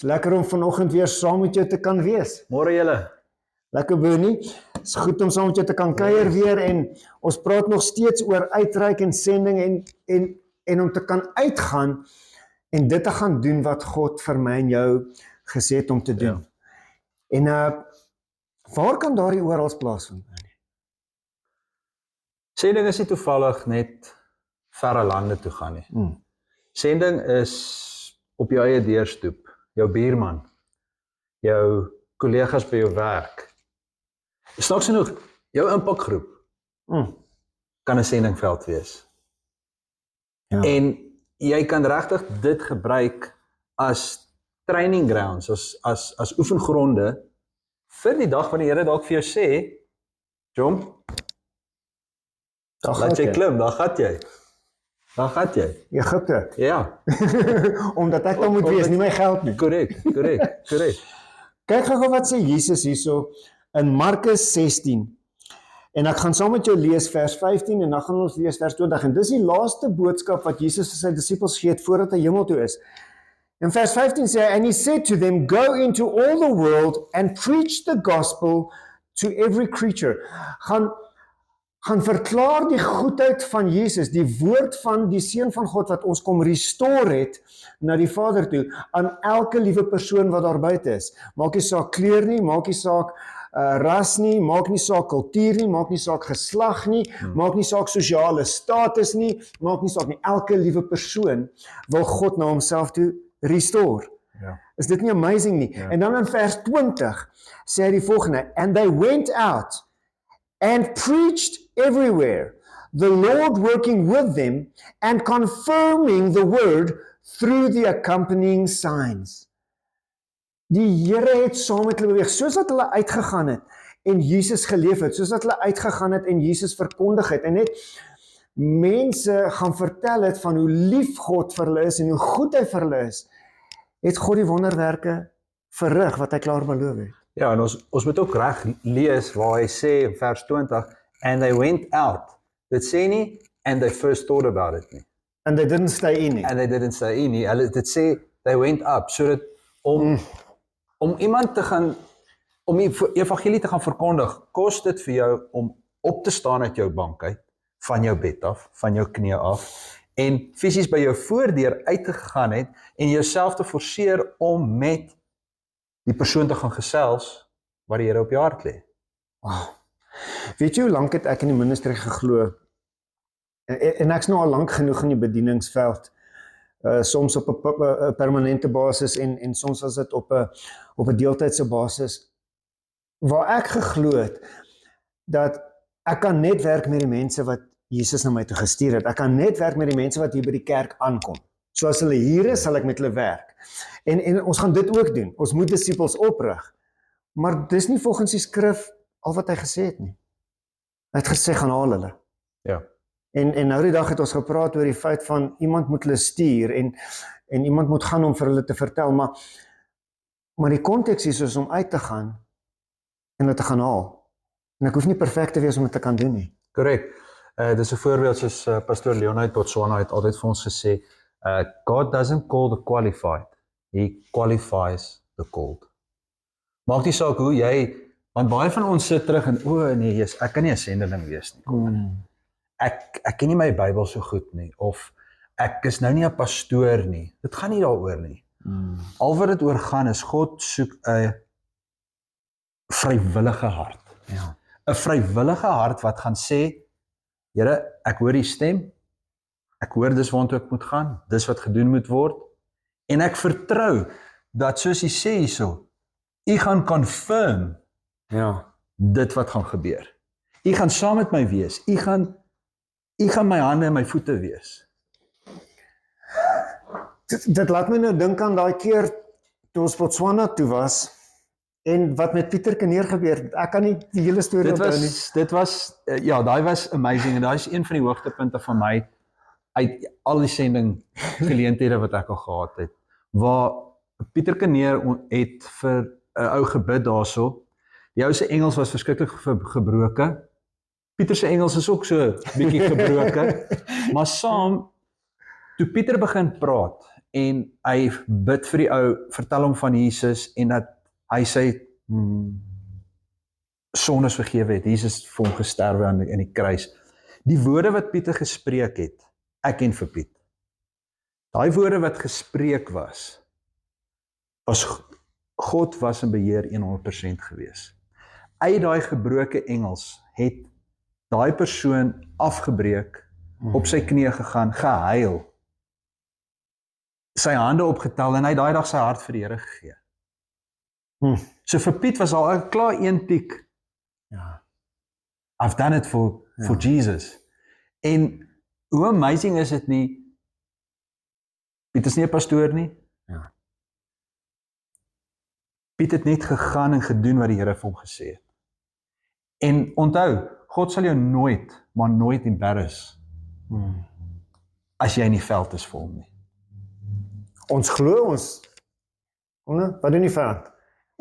Is lekker om vanoggend weer saam met jou te kan wees. Môre julle. Lekker Bernie. Is goed om saam met jou te kan kuier weer en ons praat nog steeds oor uitreik en sending en om te kan uitgaan en dit te gaan doen wat God vir my en jou gesê het om te doen. Ja. En waar kan daardie oral plaasvind? Sending is nie toevallig net verre lande toe gaan nie. Sending is op jou eie deurstoep, jou buurman, jou kollegas by jou werk. Snaaks genoeg, jou impakgroep kan 'n sendingveld wees. Ja. En jy kan regtig dit gebruik as training grounds, as oefengronde vir die dag wanneer die Here dalk vir jou sê, Jom, laat jy klim, daar gaan jy. Daar gaan jy. Egipte. Ja. Omdat ek daar moet wees, nie my geld nie. Korrek. Kyk gou wat sê Jesus hierso in Markus 16. En ek gaan saam met jou lees vers 15 en dan gaan ons lees vers 20. En dis die laaste boodskap wat Jesus vir sy disippels gee het voordat hy hemel toe is. In vers 15 sê hy, and he said to them, go into all the world and preach the gospel to every creature. Gaan verklaar die goedheid van Jesus, die woord van die Seun van God wat ons kom restore het na die Vader toe, aan elke liewe persoon wat daar buite is. Maak nie saak kleur nie, maak nie saak ras nie, maak nie saak kultuur nie, maak nie saak geslag nie, maak nie saak sosiale status nie, maak nie saak nie, elke liewe persoon wil God na homself toe restore. Ja. Is dit nie amazing nie? Ja. En dan in vers 20 sê hy die volgende, and they went out and preached everywhere, the Lord working with them and confirming the word through the accompanying signs. Die Here het saam met hulle beweeg, soos dat hulle uitgegaan het en Jesus geleef het, soos dat hulle uitgegaan het en Jesus verkondig het, en net mense gaan vertel het van hoe lief God vir hulle is en hoe goed hy vir hulle is, het God die wonderwerke verrig wat hy klaar beloof het. Ja, en ons moet ook reg lees waar hy sê in vers 20, and they went out. Dit sê nie, and they first thought about it nie. And they didn't stay in nie. And they didn't stay in nie. Dit sê, they went up, so dat om iemand te gaan, om die evangelie te gaan verkondig, kos dit vir jou om op te staan uit jou bank uit, van jou bed af, van jou knie af, en fisies by jou voordeur uit te gegaan het, en jouself te forceer om met die persoon te gaan gesels, wat die Here op jou hart lê. Wow. Weet jy hoe lank het ek in die ministerie geglo? En ek's nou al lank genoeg in die bedieningsveld, soms op 'n permanente basis en soms was dit op 'n deeltydse basis, waar ek geglo het dat ek kan net werk met die mense wat Jesus na my toe gestuur het. Ek kan net werk met die mense wat hier by die kerk aankom. So as hulle hier is, sal ek met hulle werk. En ons gaan dit ook doen. Ons moet disippels oprig. Maar dis nie volgens die skrif al wat hy gesê het nie. Hy het gesê, gaan haal hulle. Ja. En nou die dag het ons gepraat oor die feit van iemand moet hulle stuur en iemand moet gaan om vir hulle te vertel, maar die konteks is om uit te gaan en hulle te gaan haal. En ek hoef nie perfek te wees om dit te kan doen nie. Korrek. Dis 'n voorbeeld soos Pastor Leonard Botswana het altyd vir ons gesê, God doesn't call the qualified, he qualifies the called. Maak nie saak hoe jy, want baie van ons sit terug en, nee, Jesus, ek kan nie 'n sendeling wees nie. Ek ken nie my Bybel so goed nie, of ek is nou nie 'n pastoor nie. Dit gaan nie daaroor nie. Al wat dit oor gaan is, God soek 'n vrywillige hart. Ja. 'n vrywillige hart wat gaan sê, Here, ek hoor die stem, ek hoor dis waartoe ek moet gaan, dis wat gedoen moet word, en ek vertrou dat soos hy sê hierso, u gaan confirm dit wat gaan gebeur. U gaan saam met my wees, u gaan my hande en my voete wees. Dit laat my nou dink aan daai keer toe ons Botswana toe was en wat met Pieter Kneer gebeur het. Ek kan nie die hele storie onthou nie. Dit was, ja, daai was amazing, en daai is een van die hoogtepunte van my, uit al die sending geleenthede wat ek al gehad het, waar Pieter Kneer het vir 'n ou gebid daarso. Die ou se Engels was verskriklik gebroke. Pieter se Engels is ook so bietjie gebroke, maar saam, toe Pieter begin praat, en hy bid vir die ou, vertel hom van Jesus en dat hy sy sondes vergewe het. Jesus vir hom gesterwe in die kruis. Die woorde wat Pieter gespreek het, ek en vir Piet. Daai woorde wat gespreek was God was in beheer 100% gewees. Uit daai gebroke Engels het daai persoon afgebreek, op sy knieë gegaan, gehuil, sy hande opgetel en hy daai dag sy hart vir die Here gegee. So vir Piet was al klaar een tik. Ja. I've done it for Jesus. En hoe amazing is dit nie, Piet is nie 'n pastoor nie. Ja. Piet het net gegaan en gedoen wat die Here vir hom gesê het. En onthou, God sal jou nooit, maar nooit embarrass as jy in die veld is vir hom nie. Ons glo ons, wat doen die vyand?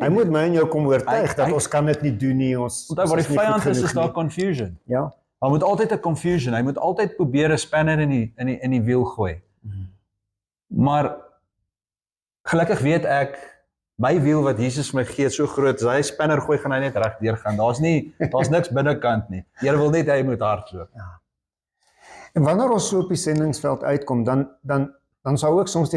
Hy moet my en jou kom oortuig dat ons kan dit nie doen nie. Onthou, waar die vyand is daar confusion. Ja. Daar moet altyd 'n confusion, hy moet altyd probeer 'n spanner in die wiel gooi. Maar gelukkig weet ek, my wiel wat Jesus my gee, so groot, as hy spanner gooi, gaan hy net reg deurgaan. Daar's niks binnekant nie. Die Here wil net hy moet hardloop. Ja. En wanneer ons so op die sendingsveld uitkom, dan sou ook soms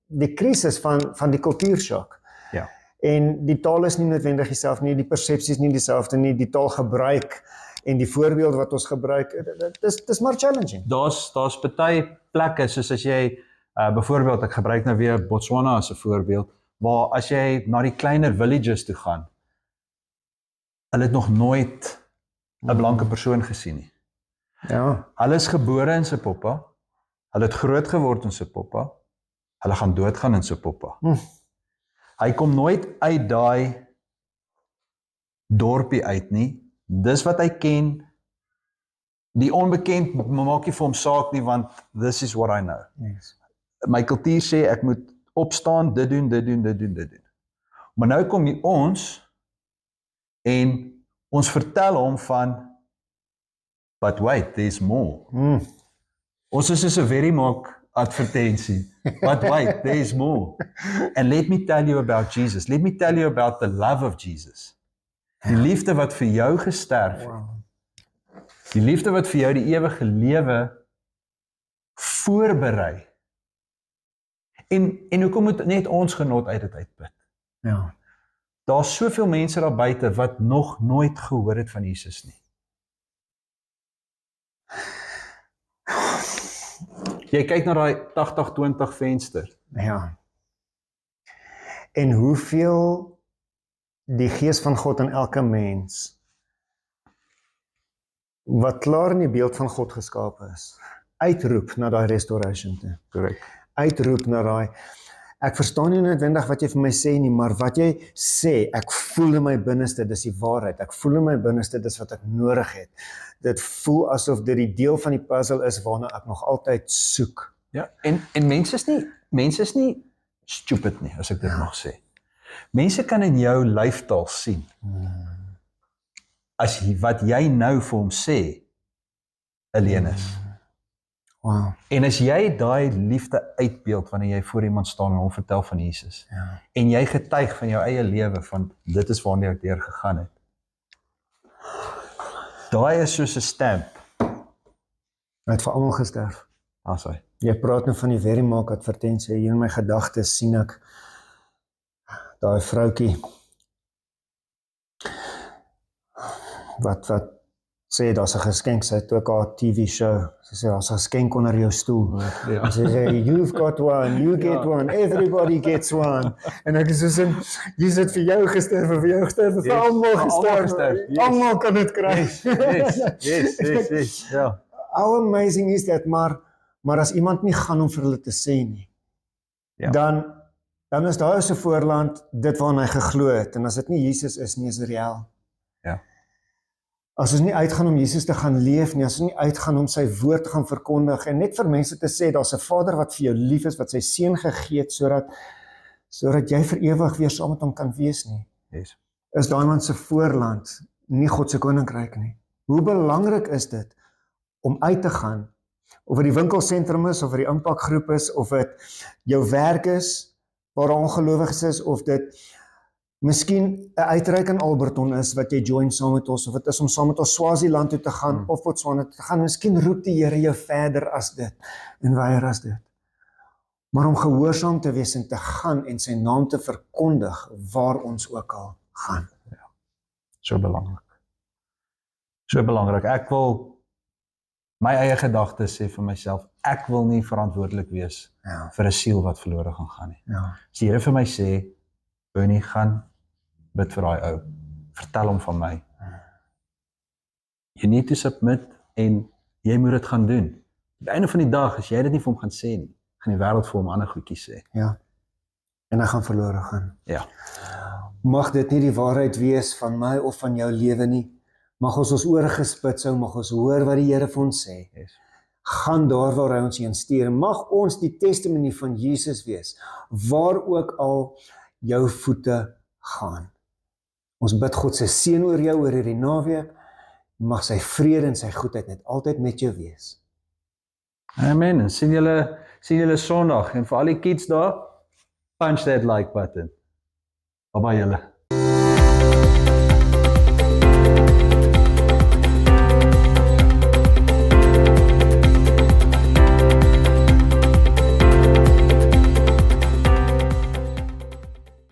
die krisis van die kultuurshock. Ja. En die taal is nie noodwendig dieselfde nie, die persepsie is nie dieselfde nie, die taalgebruik en die voorbeeld wat ons gebruik, dis maar challenging. Daar's baie plekke, soos as jy, byvoorbeeld, ek gebruik nou weer Botswana as 'n voorbeeld, waar as jy na die kleiner villages toe gaan, hulle het nog nooit 'n blanke persoon gesien nie. Ja. Hulle is gebore in Sepoppa, hulle het groot geword in Sepoppa, hulle gaan doodgaan in Sepoppa. Hy kom nooit uit daai dorpie uit nie, dis wat hy ken, die onbekend maak nie vir hom saak nie, want this is what I know. Yes. My kultuur sê, ek moet opstaan, dit doen. Maar nou kom ons, en ons vertel hom van, but wait, there's more. Ons is soos 'n Verimaak advertensie, but wait, there's more. And let me tell you about Jesus. Let me tell you about the love of Jesus. Die liefde wat vir jou gesterf het. Wow. Die liefde wat vir jou die ewige lewe voorberei. En hoekom moet net ons genot uit dit uitput? Ja. Daar's soveel mense daar buite wat nog nooit gehoor het van Jesus nie. Jy kyk na daai 80-20 venster. Ja. En hoeveel die gees van God in elke mens, wat klaar in die beeld van God geskape is, uitroep na daai restoration toe. Korrek. Uitroep na daai, ek verstaan nie noodwendig wat jy vir my sê nie, maar wat jy sê, ek voel in my binneste, dis die waarheid, ek voel in my binneste, dis wat ek nodig het. Dit voel asof dit die deel van die puzzle is waarna ek nog altyd soek. Ja, en mense is nie stupid nie, as ek dit mag sê. Mense kan in jou lyfstaal sien, as wat jy nou vir hom sê, alleen is. Wow. En as jy daai liefde uitbeeld wanneer jy voor iemand staan en hom vertel van Jesus, en jy getuig van jou eie lewe, van dit is waarna ek deur gegaan het. Daai is soos 'n stamp. Hy het vir almal gesterf. As hy. Jy praat nou van die Verimaak advertensie, hier in my gedagtes sien ek daai vroutjie wat sê daar's 'n geskenk, sy het ook haar TV show, sy sê daar's 'n geskenk onder jou stoel. Ja. Sy sê, you've got one, you get one, everybody gets one. En ek is soos in, Jesus het vir jou gesterf, vir jou gesterf, vir almal gesterf. Almal kan dit kry. Yes. Ja. How amazing is that, maar as iemand nie gaan om vir hulle te sê nie, Ja. dan is daar so voorland dit waarna hy geglo het, en as dit nie Jesus is nie, is dit reël. Ja. As ons nie uitgaan om Jesus te gaan leef nie, as ons nie uitgaan om sy woord te gaan verkondig, en net vir mense te sê, daar's 'n Vader wat vir jou lief is, wat sy seun gegee het, sodat jy vir ewig weer saam met hom kan wees nie, Yes. is daai man se voorland nie God se koninkryk nie. Hoe belangrik is dit om uit te gaan Of dit die winkelsentrum is, of dit die impakgroep is, of dit jou werk is, waar ongelowiges is, of dit miskien 'n uitreik in Alberton is, wat jy join saam met ons, of dit is om saam met ons Swaziland toe te gaan, of Botswana toe te gaan, miskien roep die Here jou verder as dit, en weier as dit. Maar om gehoorsaam te wees en te gaan, en sy naam te verkondig, waar ons ook al gaan. So belangrik. So belangrik. Ek wil my eie gedagtes sê vir myself, ek wil nie verantwoordelik wees vir 'n siel wat verlore gaan nie. As die Here vir my sê, Bernie, gaan bid vir daai ou. Vertel hom van my. You need to submit en jy moet dit gaan doen. Op die einde van die dag, as jy dit nie vir hom gaan sê nie, gaan die wêreld vir hom ander goedjies sê. Ja. En hy gaan verlore gaan. Ja. Mag dit nie die waarheid wees van my of van jou lewe nie. Mag ons ore gespits hou, mag ons hoor wat die Here vir ons sê. Yes. Gaan daar waar hy ons heen stuur. Mag ons die testimonie van Jesus wees, waar ook al jou voete gaan. Ons bid God se seën oor jou oor hierdie naweek. Mag sy vrede en sy goedheid net altyd met jou wees. Amen. En sien julle Sondag en vir al die kids daar, punch that like button. Bye bye julle.